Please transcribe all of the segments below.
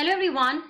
Hello everyone,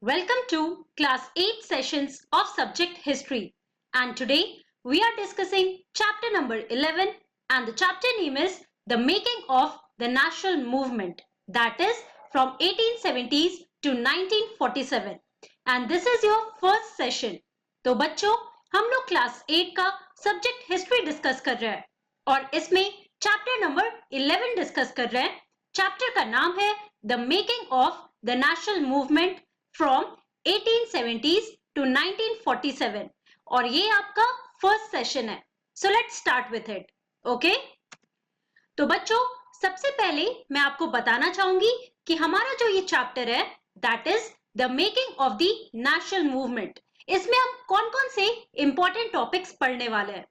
welcome to class 8 sessions of subject history, and today we are discussing chapter number 11, and the chapter name is the making of the national movement, that is from 1870s to 1947, and this is your first session. तो बच्चों हम लोग class 8 का subject history discuss कर रहे हैं और इसमें चैप्टर नंबर 11 डिस्कस कर रहे हैं. चैप्टर का नाम है the making of the national movement from 1870s to 1947 और ये आपका फर्स्ट सेशन है. So let's start with it. Okay, तो बच्चों सबसे पहले मैं आपको बताना चाहूंगी कि हमारा जो ये चैप्टर है that is the making of the national movement. इसमें हम कौन कौन से इंपॉर्टेंट टॉपिक्स पढ़ने वाले हैं.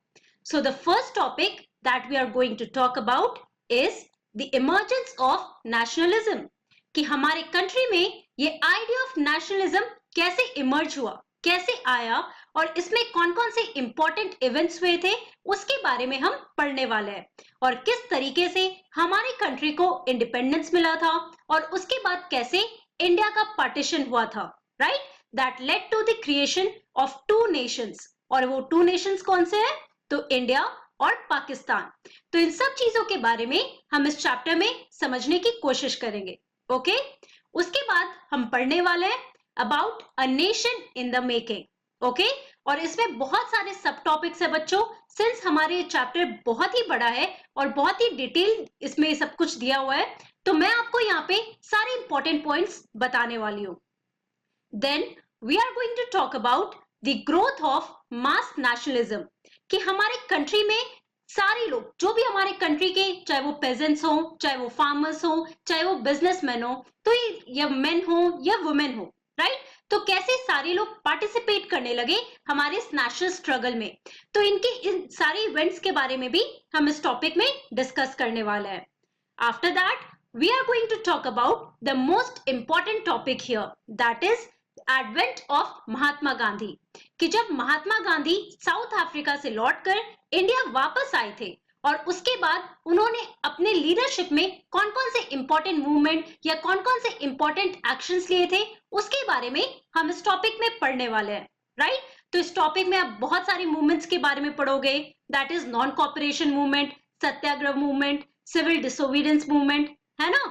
So the first topic that we are going to talk about is the emergence of nationalism, कि हमारे कंट्री में ये आइडिया ऑफ नेशनलिज्म कैसे इमर्ज हुआ, कैसे आया और इसमें कौन कौन से इंपॉर्टेंट इवेंट्स हुए थे उसके बारे में हम पढ़ने वाले हैं और किस तरीके से हमारी कंट्री को इंडिपेंडेंस मिला था और उसके बाद कैसे इंडिया का पार्टीशन हुआ था, right, that led to the creation of two nations. और वो टू नेशंस कौन से हैं? तो इंडिया और पाकिस्तान. तो इन सब चीजों के बारे में हम इस चैप्टर में समझने की कोशिश करेंगे. ओके, उसके बाद हम पढ़ने वाले हैं about a nation in the making. Okay, और इसमें बहुत सारे सब टॉपिक्स है बच्चों. सिंस हमारे चैप्टर बहुत ही बड़ा है और बहुत ही डिटेल इसमें सब कुछ दिया हुआ है, तो मैं आपको यहाँ पे सारे इंपॉर्टेंट पॉइंट्स बताने वाली हूँ. Then we are going to talk about the growth of mass nationalism, कि हमारे कंट्री में सारे लोग जो भी हमारे कंट्री के, चाहे वो पेजेंट्स हो, चाहे वो फार्मर्स हो, चाहे वो बिजनेसमैन हो, तो ये मेन हो या वुमेन हो, राइट, तो कैसे सारे लोग पार्टिसिपेट करने लगे हमारे इस नेशनल स्ट्रगल में. तो इनके इन सारे इवेंट्स के बारे में भी हम इस टॉपिक में डिस्कस करने वाले हैं. After that we are going to talk about the most important topic here, that is advent of Mahatma Gandhi, कि जब महात्मा गांधी साउथ अफ्रीका से लौटकर इंडिया वापस आए थे और उसके बाद उन्होंने अपने लीडरशिप में कौन कौन से इंपॉर्टेंट मूवमेंट या कौन कौन से इंपॉर्टेंट एक्शंस लिए थे उसके बारे में हम इस टॉपिक में पढ़ने वाले हैं, राइट. तो इस टॉपिक में आप बहुत सारे मूवमेंट्स के बारे में पढ़ोगे, that is non cooperation movement, Satyagraha movement, civil disobedience movement, है ना.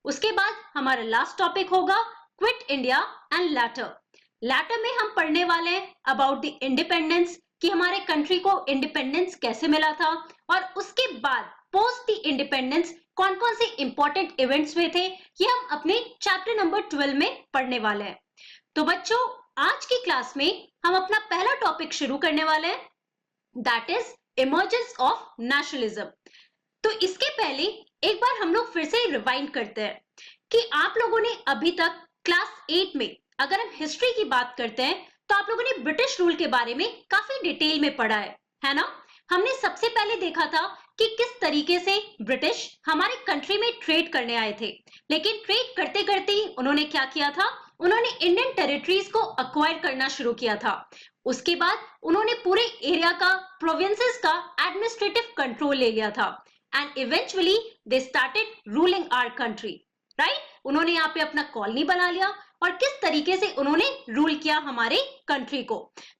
उसके बाद हमारा लास्ट टॉपिक होगा क्विट इंडिया एंड लैटर में हम पढ़ने वाले हैं अबाउट द इंडिपेंडेंस, कि हमारे कंट्री को इंडिपेंडेंस कैसे मिला था और उसके बाद पोस्ट द इंडिपेंडेंस कौन कौन से इंपॉर्टेंट इवेंट्स हुए थे, ये हम अपने चैप्टर नंबर 12 में पढ़ने वाले हैं. तो बच्चों आज की क्लास में हम अपना पहला टॉपिक शुरू करने वाले हैं, that is emergence of nationalism. तो इसके पहले एक बार हम लोग फिर से रिवाइंड करते हैं कि आप लोगों ने अभी तक क्लास 8 में अगर हम हिस्ट्री की बात करते हैं तो आप लोगों ने ब्रिटिश रूल के बारे में काफी डिटेल में पढ़ा है ना. हमने सबसे पहले देखा था कि किस तरीके से ब्रिटिश हमारे कंट्री में ट्रेड करने आए थे, लेकिन ट्रेड करते करते ही उन्होंने क्या किया था, उन्होंने इंडियन टेरिटरीज को अक्वायर करना शुरू किया था. उसके बाद उन्होंने पूरे एरिया का, प्रोविंसेस का एडमिनिस्ट्रेटिव कंट्रोल ले लिया था and eventually they started ruling our country, right. उन्होंने यहाँ पे अपना कॉलोनी बना लिया और किस तरीके से उन्होंने रूल किया हमारे कंट्री को.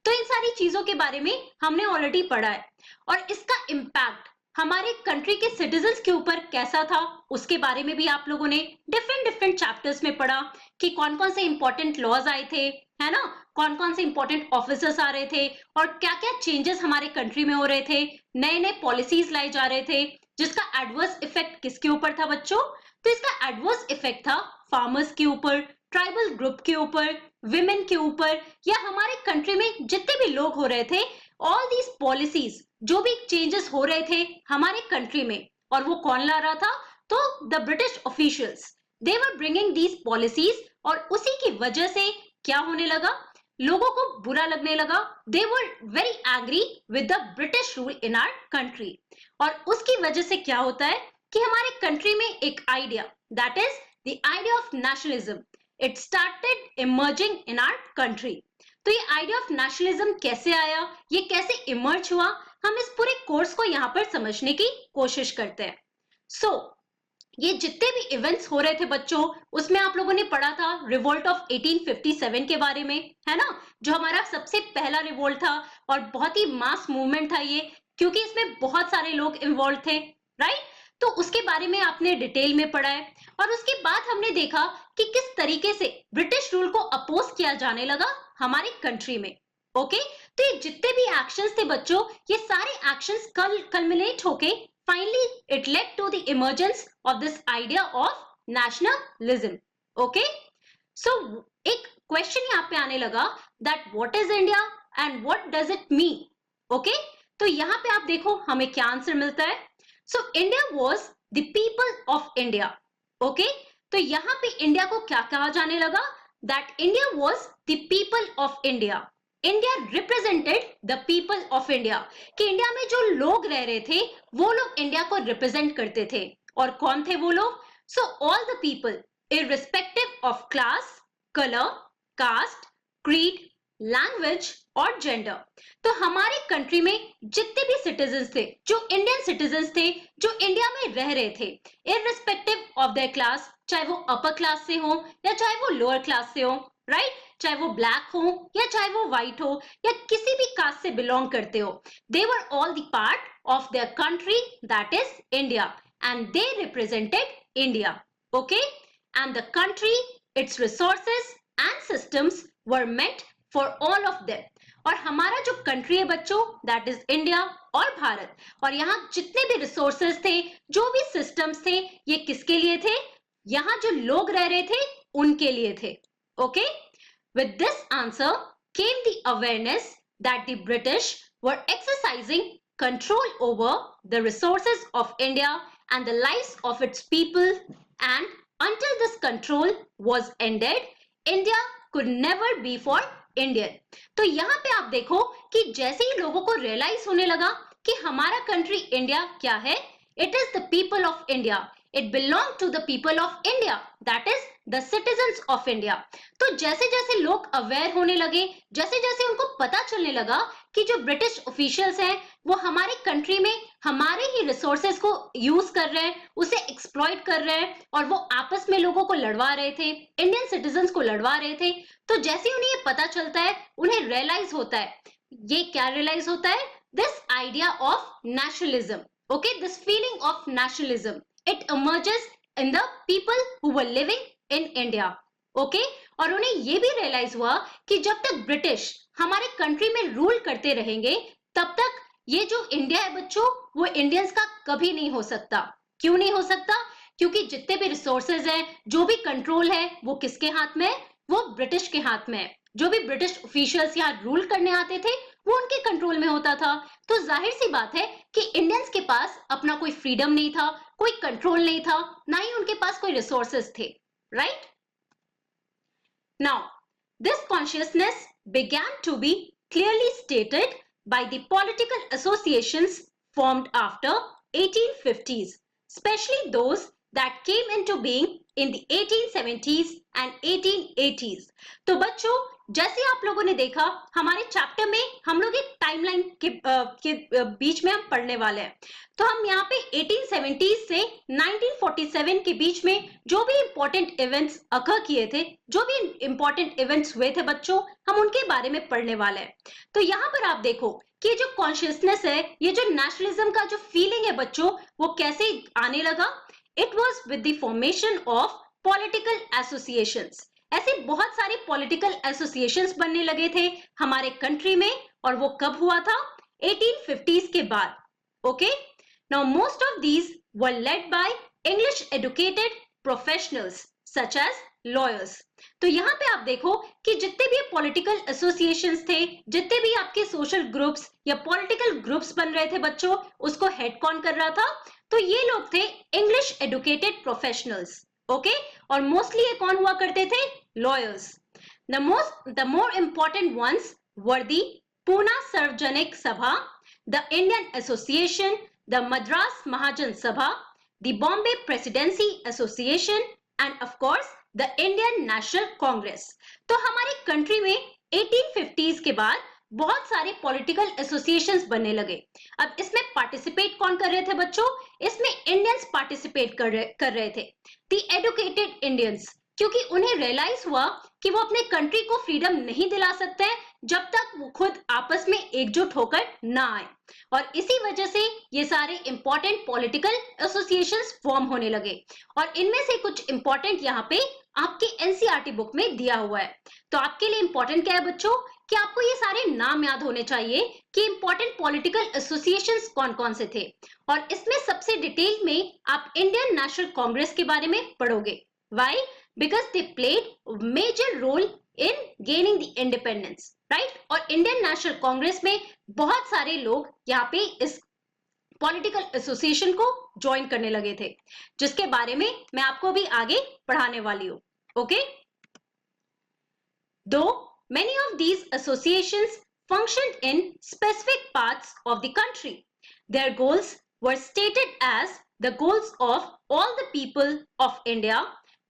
तो इन सारी चीजों के बारे में हमने ऑलरेडी पढ़ा है और इसका इम्पैक्ट हमारे कंट्री के सिटीजन्स के ऊपर कैसा था उसके बारे में भी आप लोगों ने डिफरेंट चैप्टर्स में पढ़ा, कि कौन कौन से इंपॉर्टेंट लॉज आए थे, है ना, कौन कौन से इंपॉर्टेंट ऑफिसर्स आ रहे थे और क्या क्या चेंजेस हमारे कंट्री में हो रहे थे, नए नए पॉलिसीज लाए जा रहे थे, जिसका एडवर्स इफेक्ट किसके ऊपर था बच्चों. तो इसका एडवर्स इफेक्ट था फार्मर्स के ऊपर, ट्राइबल ग्रुप के ऊपर, विमेन के ऊपर, या हमारे कंट्री में जितने भी लोग हो रहे थे. ऑल दीज पॉलिसीज, जो भी चेंजेस हो रहे थे हमारे कंट्री में, और वो कौन ला रहा था, तो the British officials, they were bringing these policies. और उसी की वजह से क्या होने लगा, लोगों को बुरा लगने लगा. They were very angry with the British rule in our country. और उसकी वजह से क्या होता है कि हमारे कंट्री में एक idea, that is the idea of nationalism, it started emerging in our country. तो ये आइडिया ऑफ नेशनलिज्म कैसे आया, ये कैसे इमर्ज हुआ, हम इस पूरे कोर्स को यहाँ पर समझने की कोशिश करते हैं. सो ये जितने भी इवेंट्स हो रहे थे बच्चों, उसमें आप लोगों ने पढ़ा था रिवोल्ट ऑफ 1857 के बारे में, है ना, जो हमारा सबसे पहला रिवोल्ट था और बहुत ही मास मूवमेंट था ये, क्योंकि इसमें बहुत सारे लोग इन्वॉल्व थे, राइट। तो उसके बारे में आपने डिटेल में पढ़ा है। और उसके बाद हमने देखा कि किस तरीके से ब्रिटिश रूल को अपोज किया जाने लगा हमारी कंट्री में। ओके, तो ये जितने भी एक्शंस थे बच्चों, ये सारे एक्शंस कल्मिनेट होके finally it led to the emergence of this idea of nationalism. Okay, so एक क्वेश्चन यहाँ पे आने लगा that what is India and what does it mean. Okay, तो यहाँ पे आप देखो हमें क्या आंसर मिलता है। So India was the people of India. Okay, तो यहाँ पे इंडिया को क्या कहा जाने लगा, that India was the people of India. India represented the people of India, कि इंडिया में जो लोग रह रहे थे वो लोग इंडिया को रिप्रेजेंट करते थे। और कौन थे वो लोग? So all the people irrespective of class, colour, caste, creed, language और जेंडर। तो हमारे कंट्री में जितने भी सिटीजन्स थे, जो इंडियन सिटीजन्स थे, जो इंडिया में रह रहे थे, इररिस्पेक्टिव ऑफ देयर क्लास, चाहे वो अपर क्लास से हो या चाहे वो लोअर क्लास से हो, राइट, चाहे वो ब्लैक हो या चाहे वो व्हाइट हो या किसी भी कास्ट से बिलोंग करते हो, they were all the part of their country, that is India, and they represented India. Okay, and the country, it's resources and systems were meant for all of them. और हमारा जो country है बच्चों, that is India और भारत, और यहाँ जितने भी रिसोर्सेज थे, जो भी सिस्टम्स थे, ये किसके लिए थे? यहाँ जो लोग रह रहे थे उनके लिए थे। Okay, with this answer came the awareness that the British were exercising control over the resources of India and the lives of its people, and until this control was ended, India could never be for Indian. तो यहाँ पे आप देखो कि जैसे ही लोगों को realise होने लगा कि हमारा कंट्री इंडिया क्या है, it is the people of India, it belongs to the people of India, that is the citizens of India. तो जैसे जैसे लोग अवेयर होने लगे, जैसे जैसे उनको पता चलने लगा कि जो ब्रिटिश ऑफिशियल्स हैं वो हमारे कंट्री में हमारे ही रिसोर्सेज को यूज कर रहे हैं, उसे एक्सप्लॉइट कर रहे हैं, और वो आपस में लोगों को लड़वा रहे थे, इंडियन सिटीजन्स को लड़वा रहे थे। तो जैसे उन्हें ये पता चलता है, उन्हें रियलाइज होता है, ये क्या रियलाइज होता है? This idea of nationalism. Okay, this feeling of nationalism, it emerges in the people who were living in India. Okay, और उन्हें ये भी रियलाइज हुआ कि जब तक ब्रिटिश हमारे कंट्री में रूल करते रहेंगे, तब तक ये जो इंडिया है बच्चों, वो इंडियंस का कभी नहीं हो सकता। क्यों नहीं हो सकता? क्योंकि जितने भी रिसोर्सेज हैं, जो भी कंट्रोल है, वो किसके हाथ में है? वो ब्रिटिश के हाथ में है। जो भी ब्रिटिश ऑफिशियल्स यहाँ रूल करने आते थे, वो उनके कंट्रोल में होता था। तो जाहिर सी बात है कि इंडियंस के पास अपना कोई फ्रीडम नहीं था, कोई कंट्रोल नहीं था, ना ही उनके पास कोई रिसोर्सेज थे, right. Now this consciousness began to be clearly stated by the political associations formed after 1850s, especially those that came into being in the 1870s and 1880s. तो बच्चों, जैसे आप लोगों ने देखा, हमारे चैप्टर में हम लोग एक टाइमलाइन के बीच में हम पढ़ने वाले हैं। तो हम यहाँ पे 1870 से 1947 के बीच में जो भी इंपॉर्टेंट इवेंट्स अकर किए थे, जो भी इंपॉर्टेंट इवेंट्स हुए थे बच्चों, हम उनके बारे में पढ़ने वाले हैं। तो यहाँ पर आप देखो कि जो कॉन्शियसनेस है, ये जो नेशनलिज्म का जो फीलिंग है बच्चों, वो कैसे आने लगा? It was with the formation of political associations. ऐसे बहुत सारे पॉलिटिकल एसोसिएशंस बनने लगे थे हमारे कंट्री में, और वो कब हुआ था? 1850s के बाद। Okay, now most of these were led by English educated professionals such as lawyers. तो यहाँ पे आप देखो कि जितने भी पॉलिटिकल एसोसिएशंस थे, जितने भी आपके सोशल ग्रुप्स या पॉलिटिकल ग्रुप्स बन रहे थे बच्चों, उसको हेड कौन कर रहा था? तो ये लोग थे इंग्लिश एजुकेटेड प्रोफेशनल्स। ओके, और मोस्टली ये कौन हुआ करते थे? Lawyers. The more important ones were the Poona Sarvajanik Sabha, the Indian Association, the Madras Mahajan Sabha, the Bombay Presidency Association, and of course the Indian National Congress. तो हमारे कंट्री में 1850s के बाद बहुत सारे पॉलिटिकल एसोसिएशंस बनने लगे। अब इसमें पार्टिसिपेट कौन कर रहे थे बच्चों? इसमें इंडियंस पार्टिसिपेट कर रहे थे, द एडुकेटेड इंडियंस, क्योंकि उन्हें रियलाइज हुआ कि वो अपने कंट्री को फ्रीडम नहीं दिला सकते हैं जब तक वो खुद आपस में एकजुट होकर ना आए। और इसी वजह से ये सारे इंपॉर्टेंट पॉलिटिकल एसोसिएशंस फॉर्म होने लगे। और इनमें से कुछ इंपॉर्टेंट यहाँ पे आपके एनसीईआरटी बुक में दिया हुआ है। तो आपके लिए इंपॉर्टेंट क्या है बच्चों कि आपको ये सारे नाम याद होने चाहिए कि इंपॉर्टेंट पॉलिटिकल एसोसिएशंस कौन-कौन से थे। और इसमें सबसे डिटेल में आप इंडियन नेशनल कांग्रेस के बारे में पढ़ोगे। Why? Because they played major role in gaining the independence, right. और इंडियन नेशनल कांग्रेस में बहुत सारे लोग यहाँ पे इस पॉलिटिकल एसोसिएशन को ज्वाइन करने लगे थे, जिसके बारे में मैं आपको भी आगे पढ़ाने वाली हूँ। Okay, though many of these associations functioned in specific parts of the country, their goals were stated as the goals of all the people of India,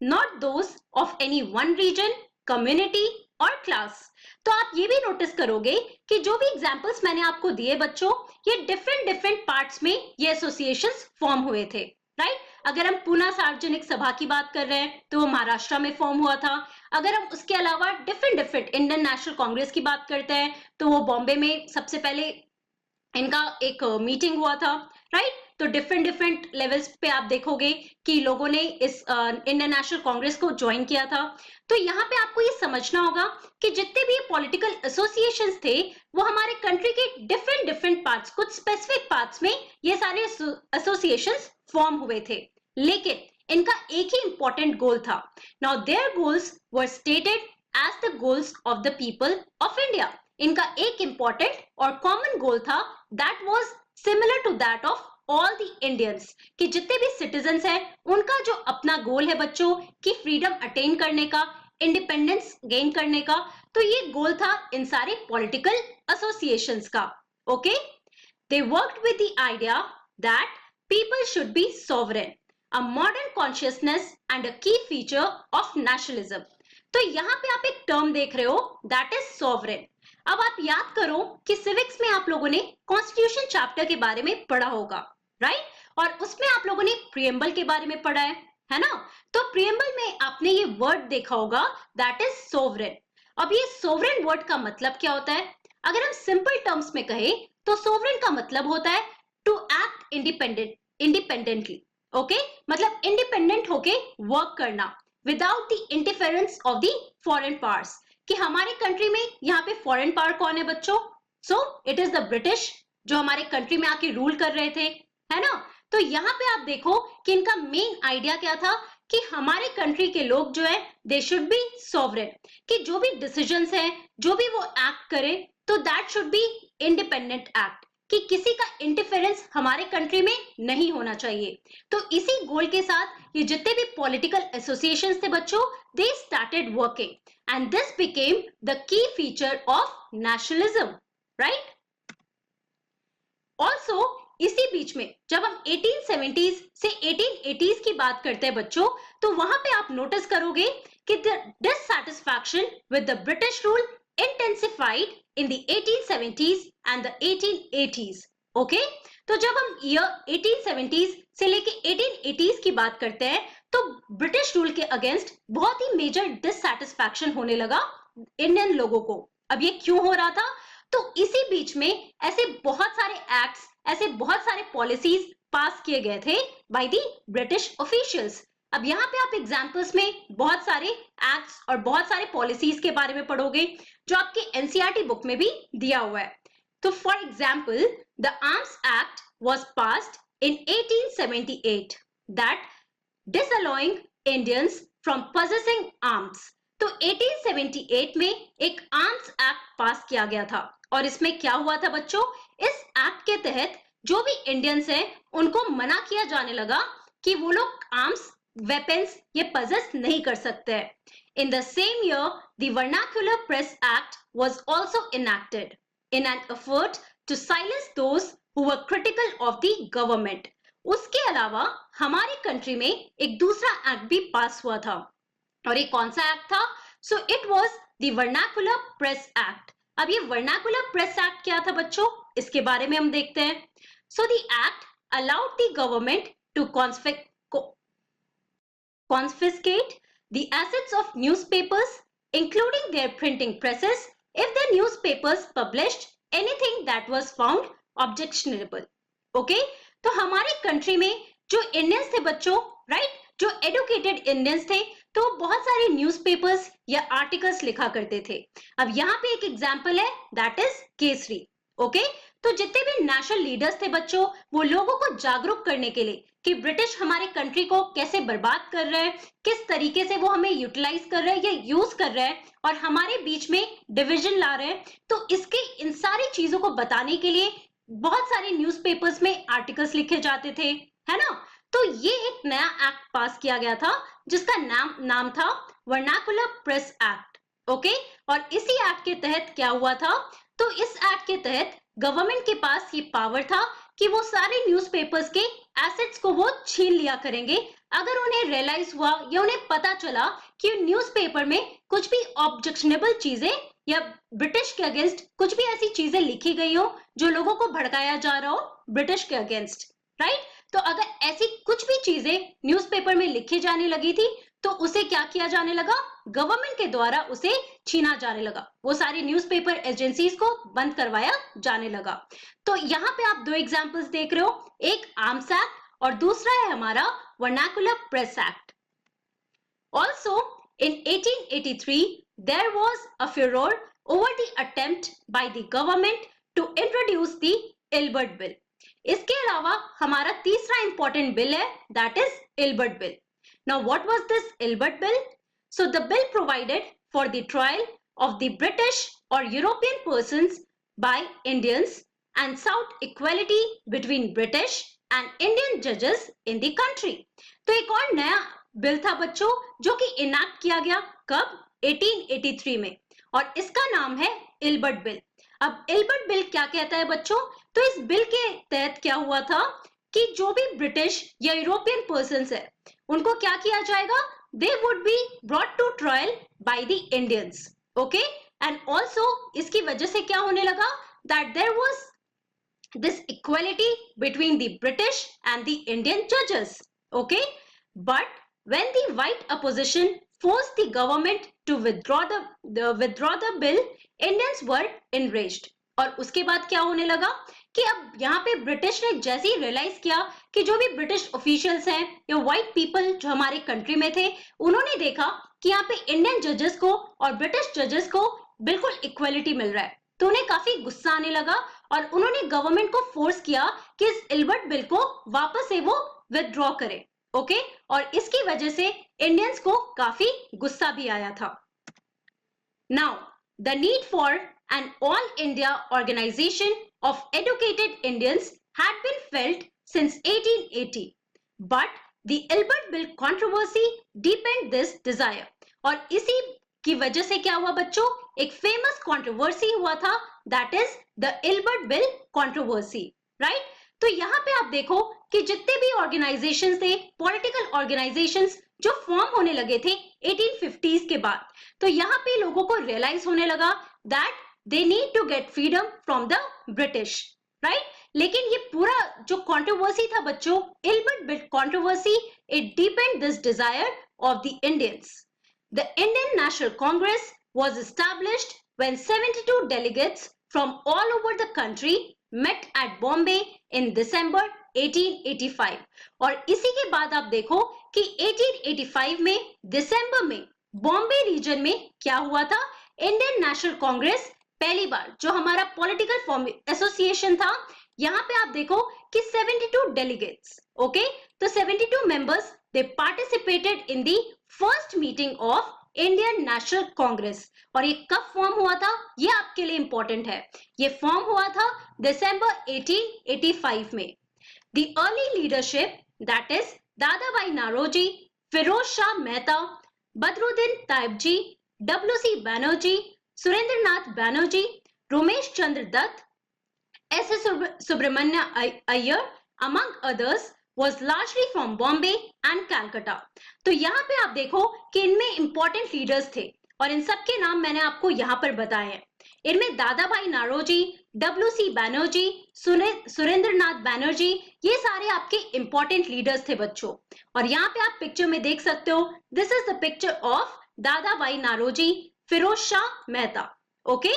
not those of any one region, community और class. तो आप ये भी notice करोगे कि जो भी examples मैंने आपको दिए बच्चों, ये डिफरेंट पार्ट्स में ये एसोसिएशंस फॉर्म हुए थे, राइट। अगर हम पूना सार्वजनिक सभा की बात कर रहे हैं तो वो महाराष्ट्र में फॉर्म हुआ था। अगर हम उसके अलावा डिफरेंट इंडियन नेशनल कांग्रेस की बात करते हैं तो वो बॉम्बे में सबसे पहले इनका एक मीटिंग हुआ था, राइट। तो डिफरेंट लेवल्स पे आप देखोगे कि लोगों ने इस इंडियन नेशनल कांग्रेस को ज्वाइन किया था। तो यहाँ पे आपको ये समझना होगा कि जितने भी पॉलिटिकल एसोसिएशंस थे वो हमारे कंट्री के डिफरेंट पार्ट्स, कुछ स्पेसिफिक पार्ट्स में ये सारे एसोसिएशंस फॉर्म हुए थे, लेकिन इनका एक ही इंपॉर्टेंट गोल था। Now their goals were stated as the goals of the people of India. इनका एक इंपॉर्टेंट और कॉमन गोल था, that was similar to that of all the Indians, कि जितने भी सिटीजन्स हैं उनका जो अपना गोल है बच्चों कि फ्रीडम अटेन करने का, इंडिपेंडेंस गेन करने का, तो ये गोल था इन सारे पॉलिटिकल एसोसिएशंस का। Okay, they worked with the idea that people should be sovereign, a modern consciousness and a key feature of nationalism। तो यहाँ पे आप एक टर्म देख रहे हो, दैट इज sovereign। अब आप याद करो कि सिविक्स में आप लोगों ने कॉन्स्टिट्यूशन चैप्टर के बारे में पढ़ा होगा, राइट। और उसमें आप लोगों ने प्रियम्बल के बारे में पढ़ा है ना। तो प्रियम्बल में आपने ये वर्ड देखा होगा, दैट इज सोवरेन। अब ये सोवरेन वर्ड का मतलब क्या होता है? अगर हम सिंपल टर्म्स में कहें तो सोवरेन का मतलब होता है टू एक्ट इंडिपेंडेंटली। ओके, मतलब इंडिपेंडेंट होके वर्क करना without the interference of the foreign powers. कि हमारे कंट्री में यहाँ पे फॉरेन पावर कौन है बच्चों? So it is the British, जो हमारे कंट्री में आके रूल कर रहे थे, है ना। तो यहाँ पे आप देखो कि इनका मेन आइडिया क्या था कि हमारे कंट्री के लोग जो है दे शुड बी सोवरेन, कि जो भी डिसीजंस है, जो भी वो एक्ट करे, तो that should be independent act, कि किसी का इंटरफेरेंस हमारे कंट्री में नहीं होना चाहिए। तो इसी गोल के साथ ये जितने भी पॉलिटिकल एसोसिएशंस थे बच्चों, they started working and this became the key feature of nationalism, right. Also इसी बीच में जब हम 1870s से 1880s की बात करते हैं बच्चों, तो वहां पे आप नोटिस करोगे कि the dissatisfaction with the British rule intensified in the 1870s and the 1880s। Okay, तो जब हम ईयर 1870s से लेके 1880s की बात करते हैं तो ब्रिटिश रूल के अगेंस्ट बहुत ही मेजर डिससैटिस्फैक्शन होने लगा इंडियन लोगों को। अब ये क्यों हो रहा था? तो इसी बीच में ऐसे बहुत सारे एक्ट्स, ऐसे बहुत सारे पॉलिसीज पास किए गए थे बाय द ब्रिटिश ऑफिशियल्स। अब यहाँ पे आप एग्जाम्पल्स में बहुत सारे एक्ट्स और बहुत सारे पॉलिसीज के बारे में पढ़ोगे जो आपके एनसीईआरटी बुक में भी दिया हुआ है। तो for example the Arms Act was passed in 1878 that disallowing Indians from possessing arms. तो 1878 में एक आर्म्स एक्ट पास किया गया था और इसमें क्या हुआ था बच्चों? इस एक्ट के तहत जो भी इंडियंस हैं उनको मना किया जाने लगा कि वो लोग आर्म्स, वेपन्स ये पजेस नहीं कर सकते हैं। In the same year, the Vernacular Press Act was also enacted in an effort to silence those who were critical of the government। उसके अलावा हमारी कंट्री में एक दूसरा एक्ट भी पास हुआ था और ये कौन सा एक्ट था? So it was the Vernacular Press Act। अब ये वर्नाकुलर प्रेस एक्ट क्या था बच्चों, इसके बारे में हम देखते हैं। So the act allowed the government to confiscate the assets of newspapers, including their printing presses, if the newspapers published anything that was found objectionable. Okay? तो हमारे कंट्री में जो इंडियंस थे बच्चों, राइट, जो एडुकेटेड इंडियंस थे, तो बहुत सारे न्यूज़पेपर्स या आर्टिकल्स लिखा करते थे। अब यहाँ पे एक एग्जाम्पल है, दैट इज केसरी। ओके, तो जितने भी नेशनल लीडर्स थे बच्चों, वो लोगों को जागरूक करने के लिए कि ब्रिटिश हमारे कंट्री को कैसे बर्बाद कर रहे हैं, किस तरीके से वो हमें यूटिलाइज कर रहे हैं या यूज कर रहे हैं और हमारे बीच में डिवीजन ला रहे हैं, तो इसके इन सारी चीजों को बताने के लिए बहुत सारे न्यूज़पेपर्स में आर्टिकल्स लिखे जाते थे, है ना। तो ये एक नया एक्ट पास किया गया था जिसका नाम था वर्नाकुलर प्रेस एक्ट। ओके, और इसी एक्ट के तहत क्या हुआ था, तो इस एक्ट के तहत गवर्नमेंट के पास ये पावर था कि वो सारे न्यूज़पेपर्स के एसेट्स को वो छीन लिया करेंगे अगर उन्हें रियलाइज हुआ या उन्हें पता चला कि न्यूज़पेपर में कुछ भी ऑब्जेक्शनेबल चीजें या ब्रिटिश के अगेंस्ट कुछ भी ऐसी चीजें लिखी गई हो जो लोगों को भड़काया जा रहा हो ब्रिटिश के अगेंस्ट, राइट। तो अगर ऐसी कुछ भी चीजें न्यूज़पेपर में लिखी जाने लगी थी तो उसे क्या किया जाने लगा, गवर्नमेंट के द्वारा उसे छीना जाने लगा, वो सारी न्यूज़पेपर एजेंसीज को बंद करवाया जाने लगा। तो यहाँ पे आप दो एग्जांपल्स देख रहे हो, एक आर्म्स एक्ट और दूसरा है हमारा vernacular press act. Also in 1883 there was a furor over the attempt by the government to introduce the Ilbert bill. इसके अलावा हमारा तीसरा इंपॉर्टेंट बिल है, that is Ilbert bill. Now, what was this Ilbert Bill? So, the bill provided for the trial of the British or European persons by Indians and sought equality between British and Indian judges in the country. तो एक और नया bill था बच्चों जो कि enact किया गया कब, 1883 में, और इसका नाम है इल्बर्ट बिल। अब इल्बर्ट बिल क्या कहता है बच्चों, तो इस बिल के तहत क्या हुआ था कि जो भी ब्रिटिश या यूरोपियन पर्सन्स है उनको क्या किया जाएगा, they would be brought to trial by the Indians. Okay, and also इसकी वजह से क्या होने लगा, that there was this equality between the British and the Indian जजेस। Okay, but when the white opposition forced the government to withdraw the bill, Indians were enraged। और उसके बाद क्या होने लगा कि अब यहाँ पे ब्रिटिश ने जैसे ही रियलाइज किया कि जो भी ब्रिटिश ऑफिशियल्स हैं या व्हाइट पीपल जो हमारे कंट्री में थे, उन्होंने देखा कि यहाँ पे इंडियन जजेस को और ब्रिटिश जजेस को बिल्कुल इक्वलिटी मिल रहा है, तो उन्हें काफी गुस्सा आने लगा और उन्होंने गवर्नमेंट को फोर्स किया कि इस इल्बर्ट बिल को वापस से वो विदड्रॉ करे। ओके, और इसकी वजह से इंडियंस को काफी गुस्सा भी आया था। Now the need for an all India organization of educated Indians had been felt since 1880, but the Ilbert Bill controversy deepened this desire। और इसी की वजह से क्या हुआ बच्चों, एक फेमस कंट्रोवर्सी हुआ था, that is the Ilbert bill controversy, right. तो यहाँ पे आप देखो कि जितने भी ऑर्गेनाइजेशंस थे, पॉलिटिकल ऑर्गेनाइजेशंस जो फॉर्म होने लगे थे 1850s के बाद, तो यहाँ पे लोगों को रियलाइज होने लगा that they need to get freedom from the British, right? लेकिन ये पूरा जो controversy था बच्चों, Ilbert Bill controversy, it deepened this desire of the Indians. The Indian National Congress was established when 72 delegates from all over the country met at Bombay in December 1885। और इसी के बाद आप देखो कि 1885 में दिसंबर में बॉम्बे रीजन में क्या हुआ था, इंडियन नेशनल कांग्रेस पहली बार जो हमारा पॉलिटिकल एसोसिएशन था, यहाँ पे आप देखो कि 72 डेलीगेट्स, ओके, तो 72 members they participated in the first meeting of Indian National Congress. और ये कब फॉर्म हुआ था, ये आपके लिए इंपॉर्टेंट है, ये फॉर्म हुआ था दिसंबर 1885 में। The early leadership that is दादा भाई नारोजी, फिरोज शाह मेहता, बदरुद्दीन तायबजी, डब्ल्यू.सी. बैनर्जी, सुरेंद्र नाथ बैनर्जी, रोमेश चंद्र Dutt, S.S. Subramanya Iyer, among others, was largely from Bombay and Calcutta। तो यहाँ पे आप देखो कि इनमें इंपॉर्टेंट लीडर्स थे और इन सब के नाम मैंने आपको यहाँ पर बताए हैं। इनमें दादा भाई नारोजी, WC बैनर्जी, सुरेंद्र नाथ बैनर्जी, ये सारे आपके इंपॉर्टेंट लीडर्स थे बच्चों। और यहाँ पे आप पिक्चर में देख सकते हो, this is the picture of दादा भाई नारोजी, फिरोज शाह मेहता। ओके,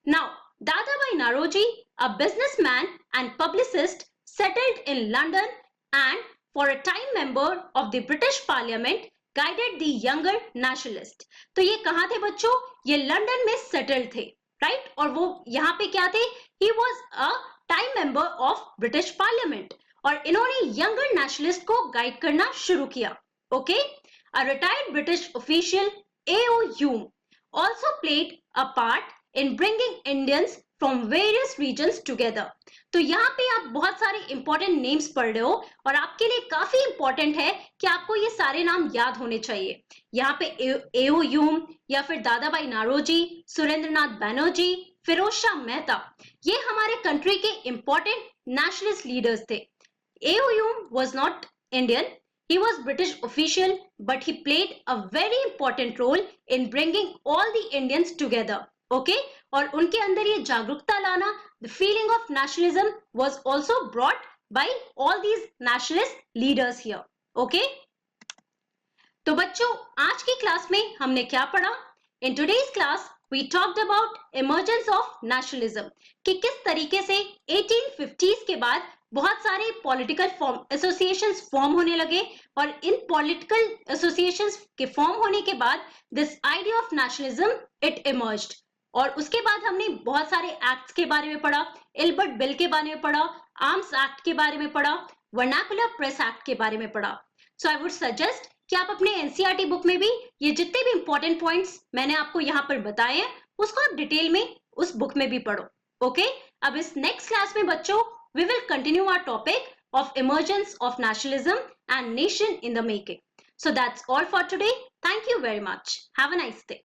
नाउ दादा भाई Naoroji, a businessman and publicist, settled in London and for a time member of the British Parliament, guided the younger nationalist। तो ये कहाँ थे बच्चों? ये लंदन में सेटल्ड थे, राइट? और वो यहाँ पे क्या थे? He was a time member of British Parliament और इन्होंने यंगर नेशनलिस्ट को गाइड करना शुरू किया। Okay, a retired British official, A.O. Hume, also played a part in bringing Indians from various regions together। तो यहाँ पे आप बहुत सारे इंपॉर्टेंट नेम्स पढ़ रहे हो और आपके लिए काफी इंपॉर्टेंट है कि आपको ये सारे नाम याद होने चाहिए। यहाँ पे A.O. ह्यूम या फिर दादा भाई नारोजी, सुरेंद्र नाथ बैनर्जी, फिरोज शाह मेहता, ये हमारे कंट्री के इंपॉर्टेंट नेशनलिस्ट लीडर्स थे। A.O. Hume was not Indian, he was British official, but he played a very important role in bringing all the Indians together। Okay, और उनके अंदर ये जागरूकता लाना, the feeling of nationalism was also brought by all these nationalist leaders here. Okay, तो बच्चों आज की क्लास में हमने क्या पढ़ा? In today's class we talked about emergence of nationalism, कि किस तरीके से 1850s के बाद बहुत सारे पॉलिटिकल एसोसिएशंस फॉर्म होने लगे और इन पॉलिटिकल एसोसिएशंस के फॉर्म होने के बाद this idea of nationalism it emerged. और उसके बाद हमने बहुत सारे एक्ट्स के बारे में पढ़ा, एल्बर्ट बिल के बारे में पढ़ा, आर्म्स एक्ट के बारे में पढ़ा, वर्नाकुलर प्रेस एक्ट के बारे में पढ़ा। सो आई वुड सजेस्ट कि आप अपने एनसीईआरटी बुक में भी ये जितने भी इंपॉर्टेंट पॉइंट्स मैंने आपको यहाँ पर बताए हैं उसको आप डिटेल में उस बुक में भी पढ़ो। ओके, अब इस नेक्स्ट क्लास में बच्चों we will continue our topic of emergence of nationalism and nation in the making. So that's all for today. Thank you very much. Have a nice day.